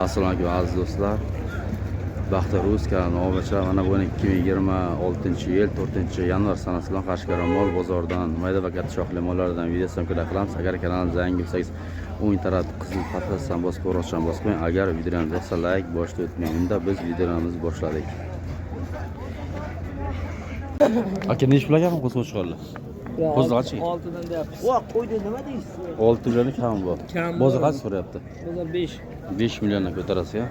Assalomu alaykum aziz do'stlar. Baxtiyor Rus kanali obuchilar mana bu 2026-yil 4-yanvar sanasi bilan Qashqadaryo mol bozoridan mayda va katta shoxli mollardan video syomkalar qilamiz. Agar kanalimiz yangi bo'lsangiz, o'ng tarafda qizil patrasdan bosib ko'rishni bosmang. Agar videomiz yoqsa like boshda o'tmang. Unda biz videomizni boshladik. Aka nechi pulaga ham qo'shib chiqarlar? Qo'zi qancha? 6 dan deyapsiz. Voq, qo'ydi nima deysiz? 6 million kam bor. Bozor qancha so'rayapti? Bozor 5. 5 milliondan ko'tarasiz-ya.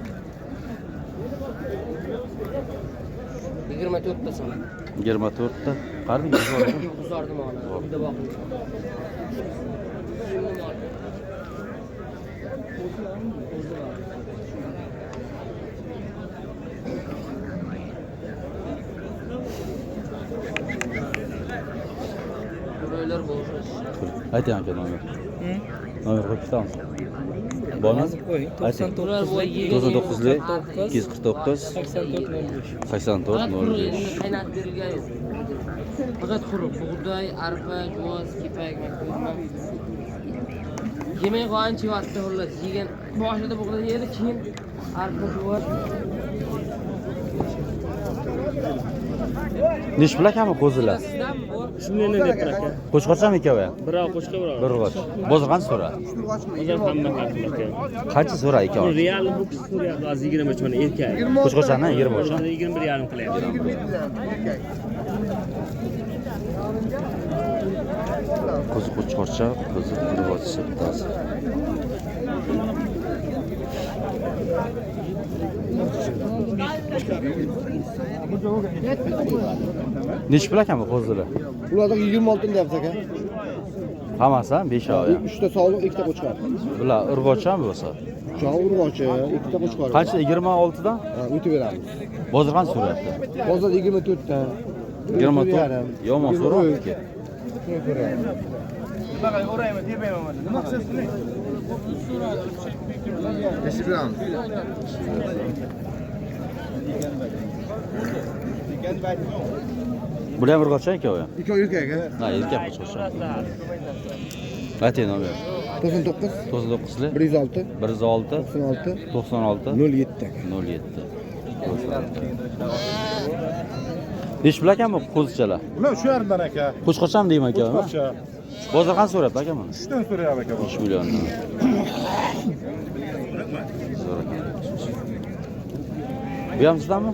24 ta sana. 24 ta. Qarang, Bozorda mana. Uyda boqing. Buraylar bor. Ayting aka nomer. Nomer qo'yib ketamiz. Bormi? 99 249 84 05. Qaynatib berilgan. Faqat quruq bug'doy, arpa, javoz, kepak va ko'rma. Yemay qolgan chivasda xullas yegan. Boshida bug'doy yedi, keyin arpa, javoz. Nechi pul akami qo'zilar? Shunday deb aka. Qo'shqochami ikkovi? Biri qo'shqa biri. Bir qo'sh. Bozor qancha so'ra? Bozor hamma haqli aka. Qancha so'ra ikkovi? Real bu so'rayapti, hozir 23 mana erkak. Qo'shqochani 20 o'sha. 21,5 qilyapti. Qo'zi qo'chqorcha, qo'zi qurg'ochisi bittasi. Nechi pul akami qo'zilar? Ularda 26 deyapsiz aka. Hammasi 5 oy. 3 ta sog'liq, 2 ta qo'chqor. Bular urg'ochami bo'lsa? Javob urg'ochi, 2 ta qo'chqor. Qancha 26 dan? Ha, o'tib beramiz. Bozor qancha so'rayapti? Hozir 24 ta. 24. Yomon so'rayapti. Nima qilasiz? Nechi beramiz? Bular ham urg'ochmi ikkovi? Ikkovi erkak aka. Ha, erkak qo'chqorcha. Ayting nomer. 99 99 106 106 96 96 07 aka. 07. Nechi pul akami qo'zichalar? Ular shu yerdan aka. Qo'shqocham deyman aka. Qo'shqocha. Bozor qancha so'rayapti aka buni? 3 dan so'rayapti aka. 3 milliondan. Bu ham sizdanmi?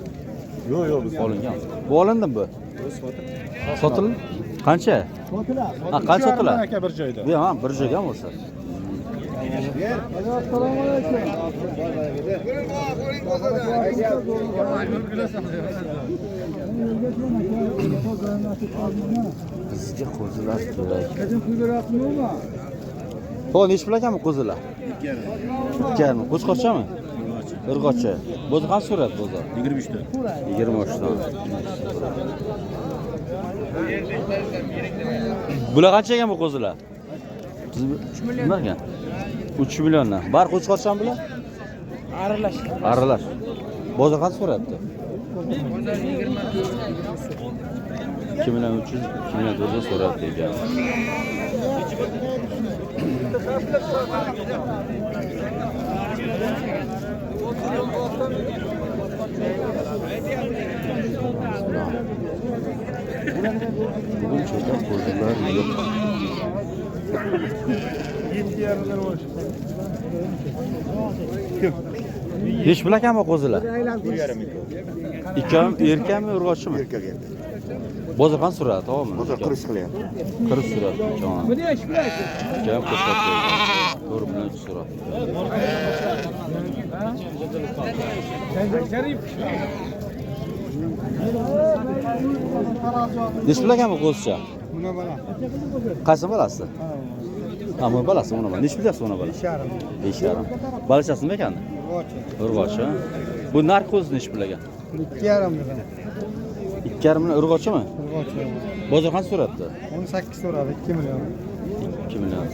Yo'q, biz Olingan. Bu olindimi bu? Sotildi. Qancha? Ha, qancha sotiladi? aka bir joyda. Bu ham bir joyga bo'lsa. Assalomu alaykum. Bizga qo'zilar kerak. Xo'p, nechi pul akami qo'zilar? 2,5. Qo'chqorchami? Urg'ochi. Bozor qancha so'rayapti bozor? 23 dan. 23 dan. Bular qancha ekan bu qo'zilar? 3 million ekan. 3 milliondan. Bar qo'chqorchami bular? Aralash. Aralash. Bozor qancha so'rayapti? 2 million 300, 2 million 400 so'rayapti ekan. Bugun cho'ta qo'zilar yo'q. Nechi pul akami qo'zilar? 1,5. Ikkovi erkakmi, urg'ochimi? Erkak endi. Bozor qancha so'radi, to'g'rimi? Bozor 40 qilyapti. 40 so'radi. Tamam. Buni ish bilan. Kam qo'shadi. 4 million so'radi. Nechi pul akami qo'zicha? Buna bala. Qaysi balasi? Ha, bu balasi uni bala. Nechi pul uni bala? 5,5. 5,5. Balachasimi ekan? Urg'ochi. Urg'ochi. Bu narkoz nechi pul ekan? 2,5 degan. 2,5 million urg'ochimi? Urg'ochi. Bozor qancha so'rabdi? 18 so'radi, 2 million. 2 million.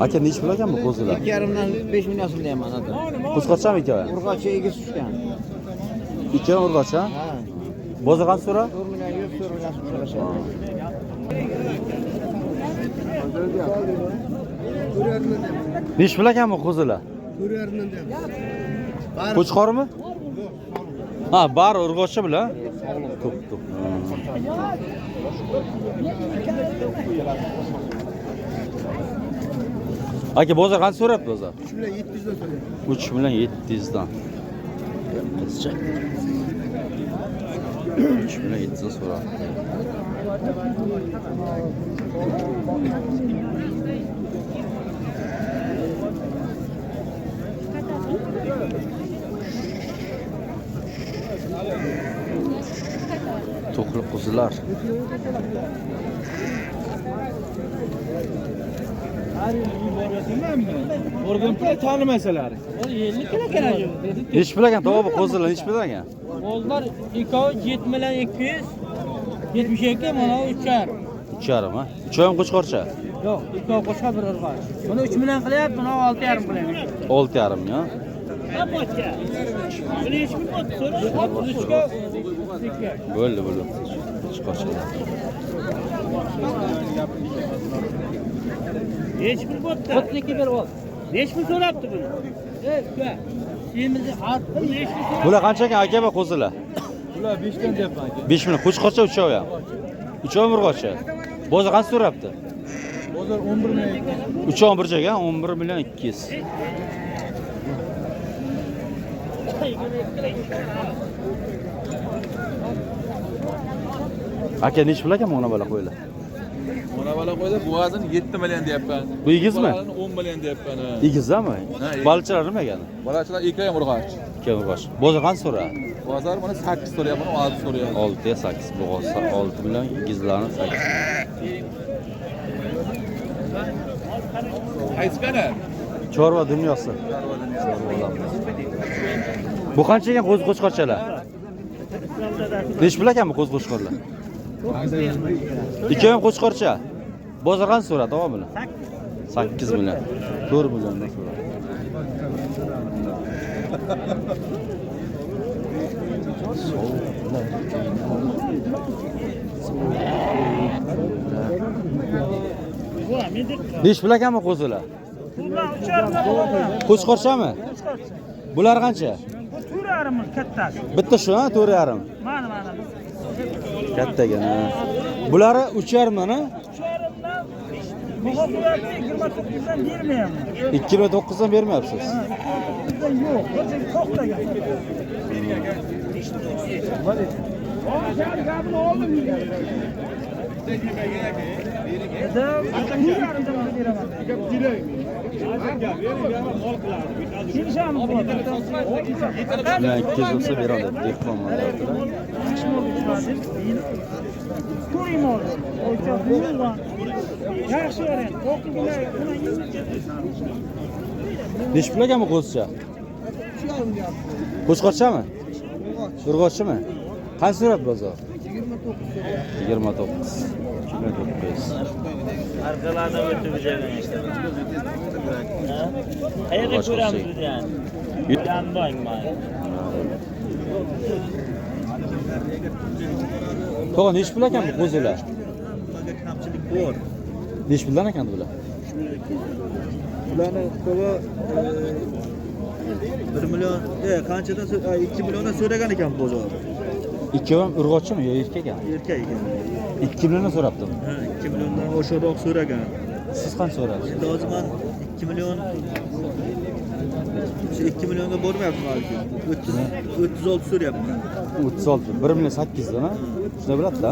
Aka nechi pul ekan bu qo'zilar? 2,5 dan 5 million so'rayman aka. Qo'zqochami ikkovi? Urg'ochi egiz tushgan. Ikkovi urg'ochi, ha? Ha. Bozor qancha so'ra? 4 million 100 so'rashadi. Nechi pul ekan bu qo'zilar? Qo'chqormi? Ha, bari urg'ochi bilan. Ko'p. Aka, bozor qancha so'rayapti bozor? 3 million 700 dan. Qizcha. 3 million 700 so'rayapti. To'qli qo'zilar. O'rgan pul tanimasalar. Nechi pul ekan to'g'ri qo'zilar, nechi pul ekan? Bozlar ikkovi 7 million 272, mana 3,5. 3,5 ha? 3,5 qo'chqorcha. Yo'q, ikkovi qo'shqa bir urg'och. Buni 3 million qilyapti, buni 6,5 qilyapti. 6,5 ya. Buni hech kim o'tdi. Bo'ldi. Qo'chqorchalar. Hech kim o'tdi. O'tniki bir ol. Hech kim so'rabdi buni. Uka. Semizni artib hech kim so'rabdi. Bular qancha ekan aka va qo'zilar? Bular 5 dan deyapman aka. 5 million qo'chqorcha 3,5 ham. 3,5 urg'ochi. Bozor qancha so'rabdi? Bozor 11 million. 3,5 bir joyga 11 million 200. Aka nechi pul ekan mana bola qo'ylar? Mana bala qo'ydi, bu vazn 7 million deyapman. Bu egizmi? 10 million deyapman. Egizmi? Baliqchilar nima ekan? Balachilar ikki ham urg'och. Kemurg'och. Bozor qancha so'ra? Bozor mana 8 so'rayapman, 6 so'rayapman. 6 ya 8. Bu 6 million, egizlarni 8. Qaysi kana? Chorva dunyosi. Bu qancha ekan qo'chqorchalar? Nechi pul ekan bu qo'chqorlar? 2 ham qo'chqorcha. Bozor qancha so'radi to'g'ri buni? 8 million. 4 milliondan so'radi. Nechi pul ekanmi qo'zilar? Qo'chqorchami? Bular qancha? 4,5 kattasi. Bitta shu, ha, 4,5. Mana. Kattagina. Bulari 3,5 mana. Bu hokimiyatni 29 dan bermayapman. 29 dan bermayapsiz. Bizdan yo'q. Bir to'xtagan. Ular 200 olsa beradi, dehqon manlardilar. Nechi pul ekanmi qo'zicha? Qo'chqorchami? Urg'ochimi? Qancha so'rab bozor? 29. 29. Arkalardan o'tib joydan ekan. Qayerga ko'ramiz biz yani? Yanbang mana. To'g'ri, nechi pul ekan bu qo'zilar? Kamchilik bor. Nechi puldan ekan bular? Bularni ko'pi 1 million, qanchadan 2 milliondan so'ragan ekan bozor. Ikkovi urg'ochimi yo erkak ekan? Erkak ekan. 2 milliondan so'rabdim. Ha, 2 milliondan oshiqroq so'ragan. Siz qancha so'radingiz? Endi hozir men 2 million 2 millionga bormayapman balki. 36 so'rayapman. 36. 1 million 8 dan, ha? Shunday bo'ladi-da.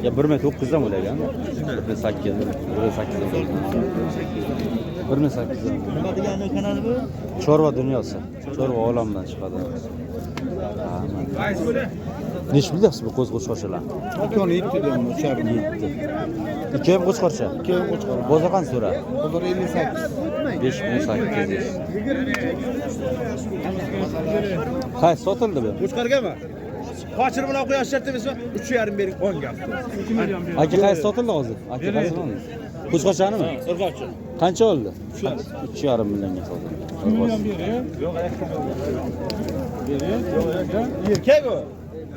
Ya 1 million 9 dan bo'lagan. 1 million 8, 1 million 8 dan. 1 million 8 dan. Nima degani kanali bu? Chorva dunyosi. Chorva olamdan chiqadi. Nechi pul deyapsiz bu qo'chqorchalar? 7 deyman, 3,5. 2 ham qo'chqorcha. 2 ham qo'chqor. Bozor qancha so'ra? Bozor 58. 5800. Qaysi sotildi bu? Qo'chqorgami? Qochir bilan qo'yash shart emasmi? 3,5 bering 10 gap. Aka qaysi sotildi hozir? Aka qaysi oldi? Qo'chqorchanimi? Urg'ochi. Qancha oldi? 3,5 millionga sotildi. Erkak u.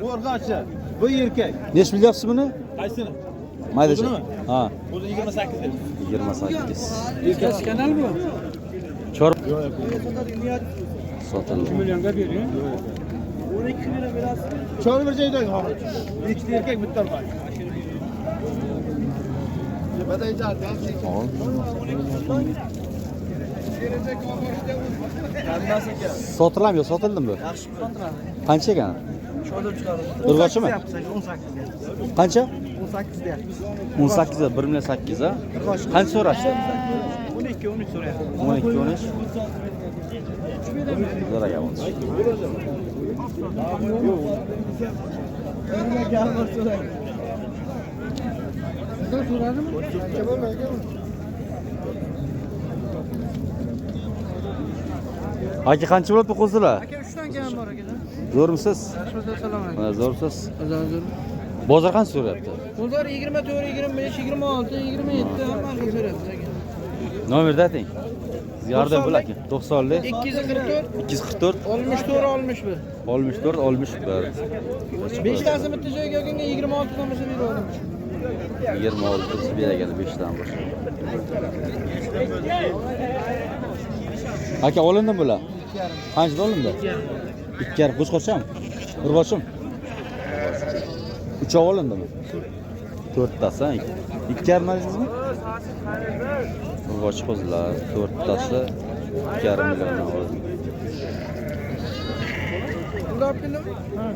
Bu urg'ochi. Bu erkak. Nechi pul deyapsiz buni? Qaysini? Maydacha. O'zini? Ha. O'zi 28 deb. 28. Erkasi kanal bu. Chor sotildi. Çoğunu bir şeyden ha. İkisi erkek bitti var. Sotilam yo, sotildimi bu? Qancha ekan? Urg'ochimi? 18 Qancha? 18 deyapti. 18 1.8 ha? Qancha so'rashdi? 12 13 so'rayapti. 12 13. Zo'raga bo'ldi. Aka qancha bo'libdi qo'zilar? Aka 3 dan kam bor aka. Zo'rmisiz? Assalomu alaykum. Mana zo'rsiz. Azazur. Bozor qancha so'rayapti? Bozor 24, 25, 26, 27 hamma so'rayapti aka. Nomerni ayting. Yordam bo'l aka. 90lik 244, 244 64, 61. 64 61. 5 tasi bitta joyga olganga 26 dan bo'lsa beraman. 26 beragani 5 dan boshqa. Aka olindimi bular? Qanchada olindi? 2,5 qo'shqorchami? Urg'ochimi? 3 olindimi? 4 tasi. 2,5 dedingizmi? Urg'och qo'zilar 4 tasi 2,5 milliondan oldi. Bunda olib keldimi? Ha.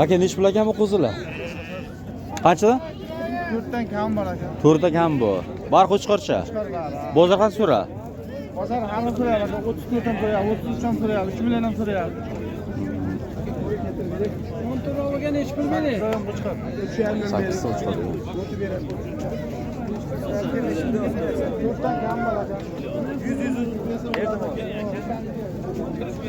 Aka nechi pul ekan bu qo'zilar? Qanchadan? 4 dan kam bor aka. 4 ta kam bu. Bar qo'chqorcha. Bozor qancha so'ra? Bozor hamma so'rayapti. 34 dan so'rayapti, 33 dan so'rayapti, 3 million dan so'rayapti. 10 to'g'riga nechi pul bering? 8 so'm chiqadi. 4 dan kam bor aka. 100